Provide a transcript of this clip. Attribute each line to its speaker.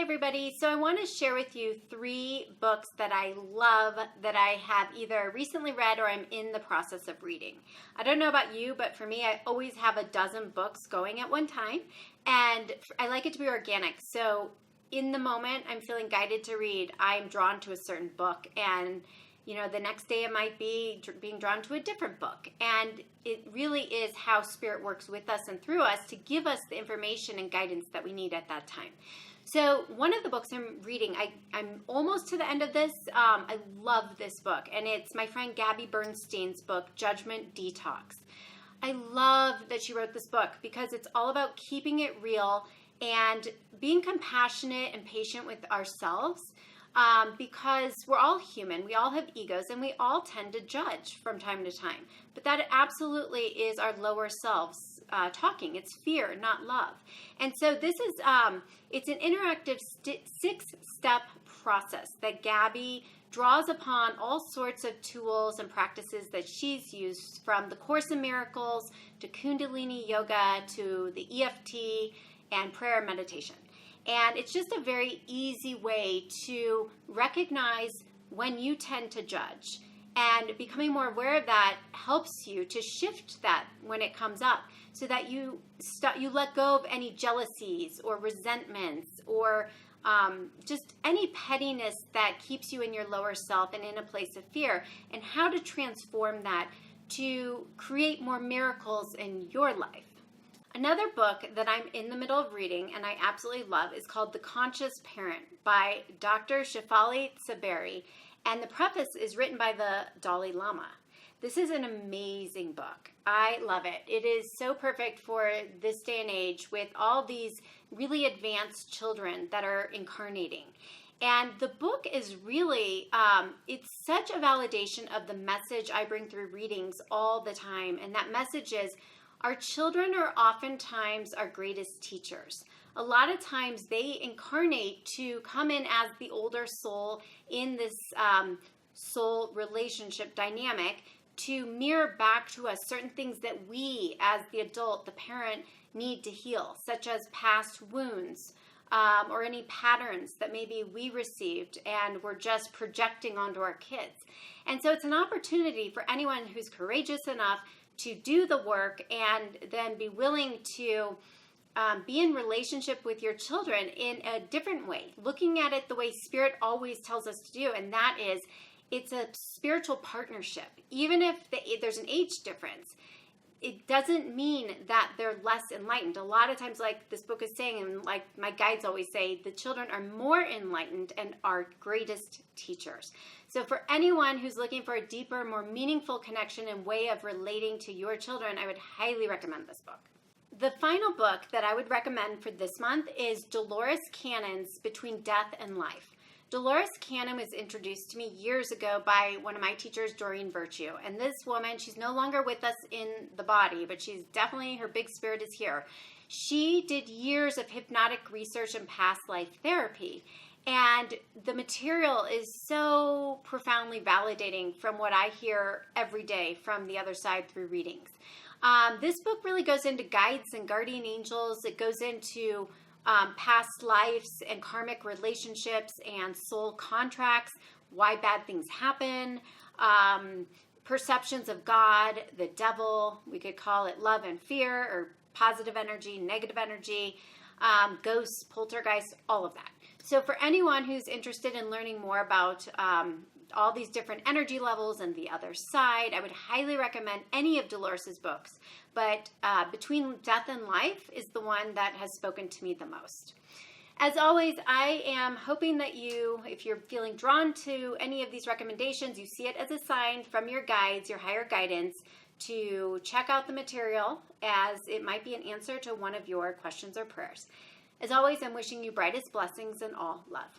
Speaker 1: everybody. So I want to share with you 3 books that I love that I have either recently read or I'm in the process of reading. I don't know about you, but for me, I always have a dozen books going at one time, and I like it to be organic. So in the moment I'm feeling guided to read, I'm drawn to a certain book, and the next day it might be being drawn to a different book. And it really is how Spirit works with us and through us to give us the information and guidance that we need at that time. So one of the books I'm reading, I'm almost to the end of this. I love this book, and it's my friend Gabby Bernstein's book, Judgment Detox. I love that she wrote this book because it's all about keeping it real and being compassionate and patient with ourselves. Because we're all human, we all have egos, and we all tend to judge from time to time. But that absolutely is our lower selves talking. It's fear, not love. And so this is, it's an interactive 6-step process that Gabby draws upon all sorts of tools and practices that she's used, from the Course in Miracles to Kundalini Yoga to the EFT and prayer and meditation. And it's just a very easy way to recognize when you tend to judge. And becoming more aware of that helps you to shift that when it comes up, so that you let go of any jealousies or resentments or just any pettiness that keeps you in your lower self and in a place of fear, and how to transform that to create more miracles in your life. Another book that I'm in the middle of reading and I absolutely love is called The Conscious Parent by Dr. Shefali Tsabary, and the preface is written by the Dalai Lama. This is an amazing book. I love it. It is so perfect for this day and age with all these really advanced children that are incarnating. And the book is really, it's such a validation of the message I bring through readings all the time. And that message is, our children are oftentimes our greatest teachers. A lot of times they incarnate to come in as the older soul in this soul relationship dynamic to mirror back to us certain things that we, as the adult, the parent, need to heal, such as past wounds or any patterns that maybe we received and we're just projecting onto our kids. And so it's an opportunity for anyone who's courageous enough to do the work and then be willing to be in relationship with your children in a different way, looking at it the way Spirit always tells us to do, and that is, it's a spiritual partnership. Even if there's an age difference, it doesn't mean that they're less enlightened. A lot of times, like this book is saying, and like my guides always say, the children are more enlightened and our greatest teachers. So for anyone who's looking for a deeper, more meaningful connection and way of relating to your children, I would highly recommend this book. The final book that I would recommend for this month is Dolores Cannon's Between Death and Life. Dolores Cannon was introduced to me years ago by one of my teachers, Doreen Virtue. And this woman, she's no longer with us in the body, but she's definitely, her big spirit is here. She did years of hypnotic research and past life therapy. And the material is so profoundly validating from what I hear every day from the other side through readings. This book really goes into guides and guardian angels. It goes into past lives and karmic relationships and soul contracts, why bad things happen, perceptions of God, the devil, we could call it love and fear, or positive energy, negative energy, ghosts, poltergeists, all of that. So for anyone who's interested in learning more about all these different energy levels and the other side, I would highly recommend any of Dolores's books. But Between Death and Life is the one that has spoken to me the most. As always, I am hoping that you, if you're feeling drawn to any of these recommendations, you see it as a sign from your guides, your higher guidance, to check out the material, as it might be an answer to one of your questions or prayers. As always, I'm wishing you brightest blessings and all love.